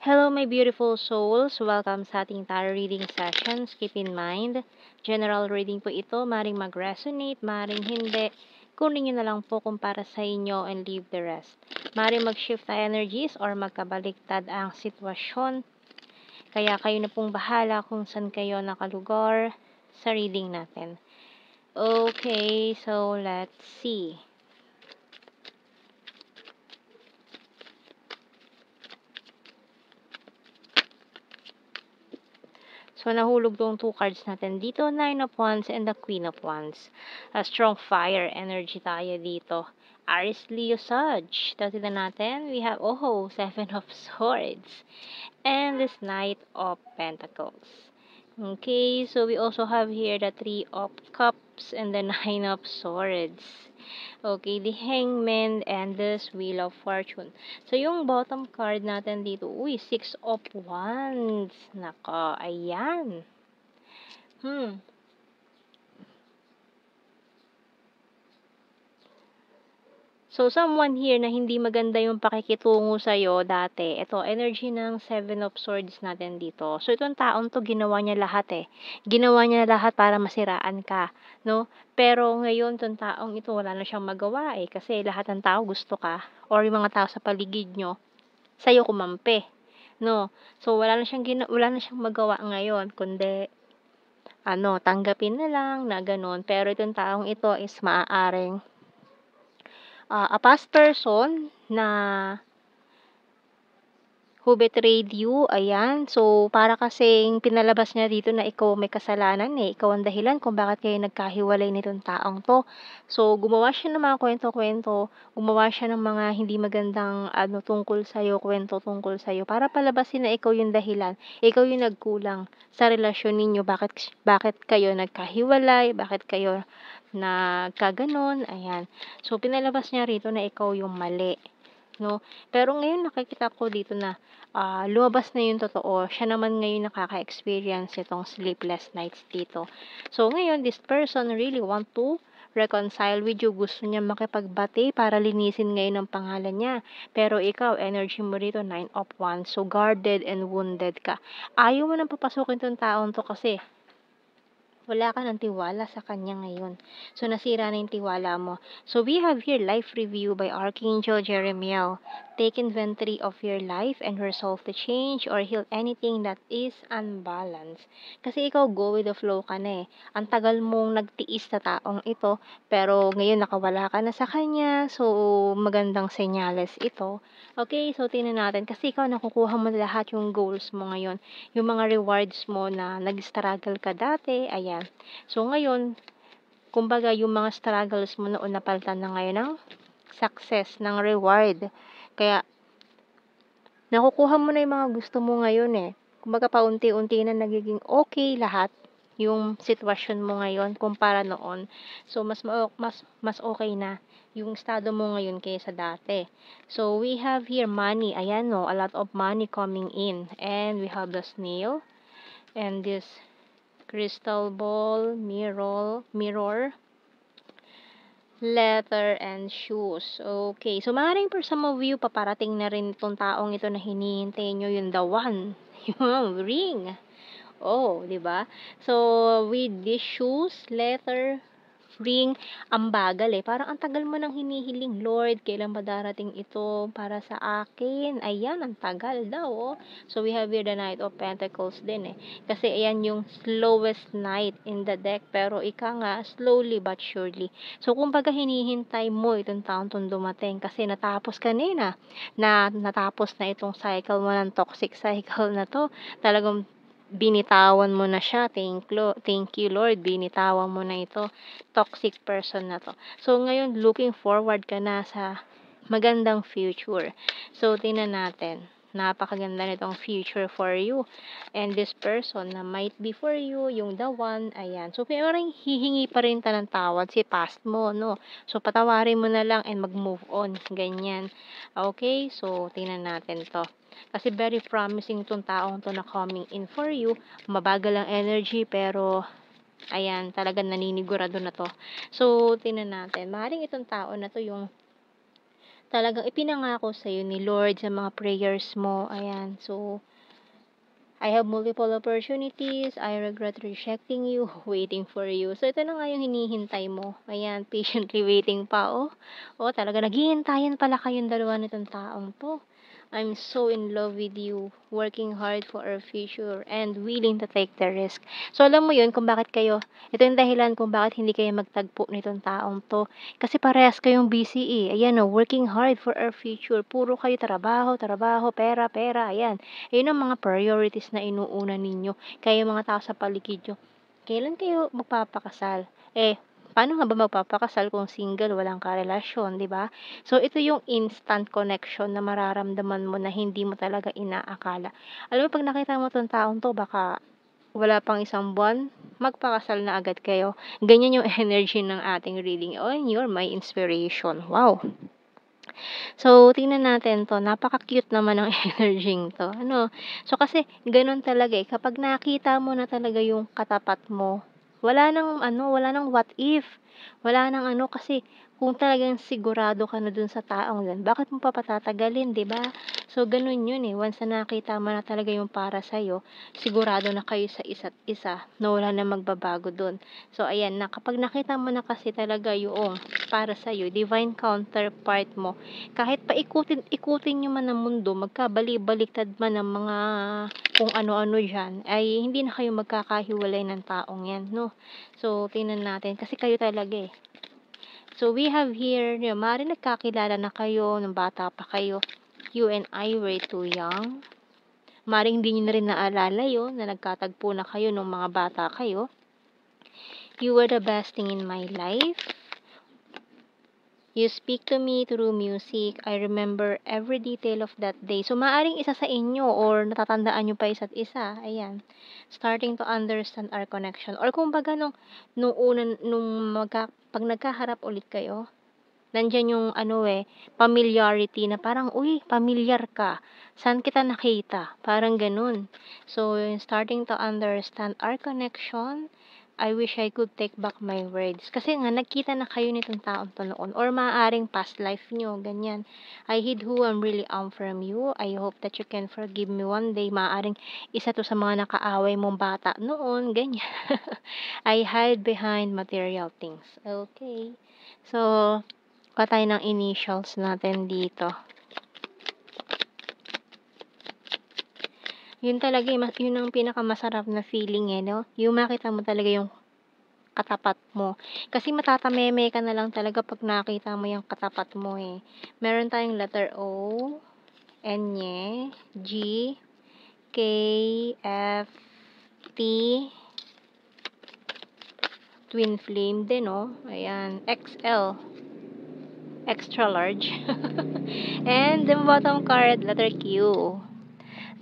Hello, my beautiful souls. Welcome sa ating tarot reading sessions. Keep in mind, general reading po ito. Maring mag-resonate, maring hindi. Kunin nyo na lang po kung para sa inyo and leave the rest. Maring mag-shift na energies or magkabaliktad ang sitwasyon. Kaya kayo na pong bahala kung saan kayo nakalugar sa reading natin. Okay, so let's see. So, nahulog tong two cards natin dito, Nine of Wands and the Queen of Wands. A strong fire energy tayo dito. Aries, Leo, Sag. Dati na natin, we have, Seven of Swords. And this Knight of Pentacles. Okay, so we also have here the Three of Cups and the Nine of Swords. Okay, the Hangman and the Wheel of Fortune. So, yung bottom card natin dito, Six of Wands. Nako, ayan. So, someone here na hindi maganda yung pakikitungo sa'yo dati, ito, energy ng Seven of Swords natin dito. So, itong taong to, ginawa niya lahat eh. Ginawa niya lahat para masiraan ka, no? Pero ngayon, itong taong ito, wala na siyang magawa eh. Kasi lahat ng tao gusto ka, or yung mga tao sa paligid nyo, sa'yo kumampi, no? So, wala na siyang magawa ngayon, kundi, tanggapin na lang na ganun. Pero itong taong ito is maaaring a past person na who betrayed you, ayan. So, para kasing pinalabas niya dito na ikaw may kasalanan eh. Ikaw ang dahilan kung bakit kayo nagkahiwalay nitong taong to. So, gumawa siya ng mga kwento-kwento, gumawa siya ng mga hindi magandang tungkol sa'yo, kwento tungkol sa'yo, para palabasin na ikaw yung dahilan, ikaw yung nagkulang sa relasyon ninyo, bakit kayo nagkahiwalay, bakit kayo nagkaganon, ayan. So, pinalabas niya rito na ikaw yung mali, no? Pero ngayon nakikita ko dito na lumabas na yung totoo. Siya naman ngayon nakaka-experience itong sleepless nights dito. So, ngayon, this person really want to reconcile with you. Gusto niya makipagbati para linisin ngayon ang pangalan niya. Pero ikaw, energy mo rito, Nine of Wands. So, guarded and wounded ka. Ayaw mo nang papasukin tong taon to kasi wala ka ng tiwala sa kanya ngayon. So, nasira na yung tiwala mo. So, we have here life review by Archangel Jeremiel. Take inventory of your life and resolve to change or heal anything that is unbalanced. Kasi ikaw, go with the flow ka na eh. Ang tagal mong nagtiis sa taong ito, pero ngayon nakawala ka na sa kanya. So, magandang senyales ito. Okay, so tingnan natin. Kasi ikaw, nakukuha mo lahat yung goals mo ngayon. Yung mga rewards mo na nag-struggle ka dati, ayan. So, ngayon, kumbaga, yung mga struggles mo noon napalitan na ngayon ng success, ng reward. Kaya, nakukuha mo na yung mga gusto mo ngayon eh. Kumbaga, paunti-unti na nagiging okay lahat yung sitwasyon mo ngayon kumpara noon. So, mas okay na yung estado mo ngayon kaysa dati. So, we have here money. Ayan no, a lot of money coming in. And we have the snail. And this crystal ball, mirror, letter, and shoes. Okay. So, maaaring for some of you, paparating na rin itong taong ito na hinihintay nyo yung the one. Yung ring. Oh, di ba? So, with these shoes, letter, ring, ang bagal eh. Parang ang tagal mo nang hinihiling, Lord, kailan ba darating ito para sa akin? Ayan, ang tagal daw, oh. So, we have here the Knight of Pentacles din eh. Kasi ayan yung slowest knight in the deck, pero ika nga, slowly but surely. So, kumbaga hinihintay mo itong taon tong dumating kasi natapos kanina na natapos na itong cycle mo ng toxic cycle na to. Talagang binitawan mo na siya. Thank you Lord, binitawan mo na ito, toxic person na to. So, ngayon, looking forward ka na sa magandang future. So, tingnan natin. Napakaganda nitong future for you. And this person na might be for you, yung the one, ayan. So, parang hihingi pa rin ta ng tawad si past mo, no? So, patawarin mo na lang and mag-move on. Ganyan. Okay? So, tingnan natin to. Kasi very promising tong taong to na coming in for you. Mabagal ang energy, pero ayan, talagang naninigurado na to. So, tingnan natin. Maaaring itong tao na to yung talagang ipinangako sa'yo ni Lord sa mga prayers mo, ayan. So, I have multiple opportunities, I regret rejecting you, waiting for you. So, ito na nga yung hinihintay mo. Ayan, patiently waiting pa, oh. Oh, talaga naghihintayan pala kayong dalawa nitong taong 'to. I'm so in love with you, working hard for our future, and willing to take the risk. So, alam mo yun kung bakit ito yung dahilan kung bakit hindi kayo magtagpo nitong taong 'to. Kasi parehas kayong busy, eh. Ayan, oh, working hard for our future. Puro kayo trabaho, trabaho, pera, pera, ayan. Ayun ang mga priorities na inuuna ninyo. Kayong mga tao sa paligid niyo, kailan kayo magpapakasal? Eh, paano nga ba magpapakasal kung single, walang karelasyon, 'di ba? So, ito yung instant connection na mararamdaman mo na hindi mo talaga inaakala. Alam mo 'pag nakita mo 'tong taong 'to baka wala pang isang buwan, magpakasal na agad kayo. Ganyan yung energy ng ating reading. Oh, and you're my inspiration. Wow! So, tingnan natin 'to, napaka-cute naman ng energy 'to, ano. So, kasi gano'n talaga, eh, kapag nakita mo na talaga yung katapat mo, wala nang what if, wala ng ano, kasi kung talagang sigurado ka na dun sa taong yun, bakit mo pa patatagalin, 'di ba? So, gano'n yun, eh, once na nakita mo na talaga yung para sa'yo, sigurado na kayo sa isa't isa na wala ng magbabago dun. So, ayan na, kapag nakita mo na kasi talaga yung para sa'yo, divine counterpart mo, kahit paikutin niyo man ang mundo, magkabali-baliktad man ang mga kung ano-ano diyan, ay hindi na kayo magkakahiwalay ng taong 'yan, 'no? So, tingnan natin kasi kayo talaga, eh. So, we have here, maaaring nagkakilala na kayo nung bata pa kayo. You and I were too young. Maaaring hindi niyo na rin naalala 'yon na nagkatagpo na kayo nung mga bata kayo. You were the best thing in my life. You speak to me through music. I remember every detail of that day. So, maaring isa sa inyo or natatandaan nyo pa isa't isa. Ayan. Starting to understand our connection. Or kung baga pag nagkaharap ulit kayo, nandyan yung familiarity na parang, uy, familiar ka. Saan kita nakita? Parang ganun. So, starting to understand our connection, I wish I could take back my words. Kasi nga, nagkita na kayo nitong taong to noon. Or maaaring past life nyo, ganyan. I hid who I'm really from you. I hope that you can forgive me one day. Maaaring isa to sa mga nakaaway mong bata noon, ganyan. I hide behind material things. Okay. So, kuha tayo ng initials natin dito. Yun talaga, yun ang pinakamasarap na feeling, no? Yung makita mo talaga yung katapat mo. Kasi matatameme ka na lang talaga pag nakita mo yung katapat mo, eh. Meron tayong letter O, N, G, K, F, T, twin flame din, no? Ayan, XL, extra large. And the bottom card, letter Q.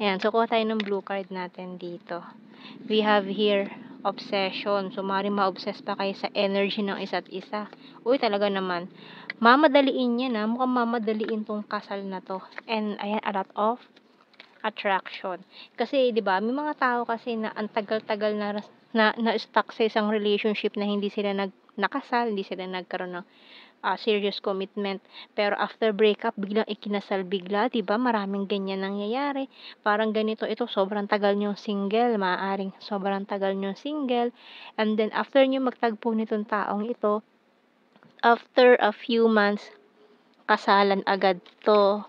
Ayan, so kuha tayo ng blue card natin dito. We have here, obsession. So, maaaring ma-obsess pa kayo sa energy ng isa't isa. Uy, talaga naman. Mamadaliin yan, ha. Mukhang mamadaliin tong kasal na to. And, ayan, a lot of attraction. Kasi, di ba, may mga tao kasi na ang tagal-tagal na stuck sa isang relationship na hindi sila nakasal, hindi sila nagkaroon ng serious commitment. Pero after breakup, biglang ikinasal bigla, 'di ba? Maraming ganyan nangyayari. Parang ganito, ito sobrang tagal niyong single, maaaring sobrang tagal niyong single. And then after niyo magtagpo nitong taong ito, after a few months, kasalan agad 'to.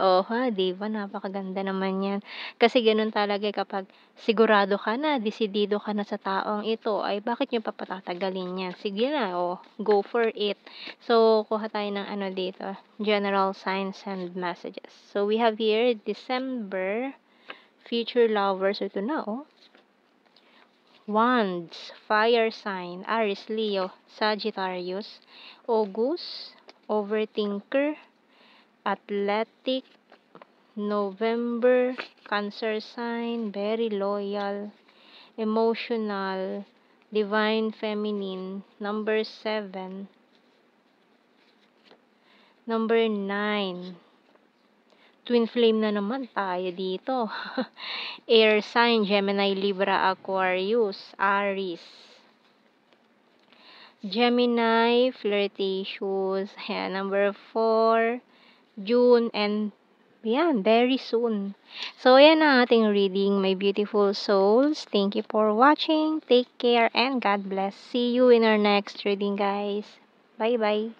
Oh, 'di ba napakaganda naman 'yan. Kasi gano'n talaga, kapag sigurado ka na, desidido ka na sa taong ito, ay bakit niyo pa patatagalin 'yan? Sige na, oh, go for it. So, kuha tayo ng ano dito, general signs and messages. So, we have here December, future lovers. So, ito na, oh. Wands, fire sign, Aries, Leo, Sagittarius, August, overthinker, athletic, November, Cancer sign, very loyal, emotional, divine feminine, number 7, number 9, twin flame na naman tayo dito. Air sign, Gemini, Libra, Aquarius, Aries. Gemini, flirtatious. Ayan, number 4, June, and yan, very soon. So, ayan ang ating reading, my beautiful souls. Thank you for watching. Take care and God bless. See you in our next reading, guys. Bye-bye.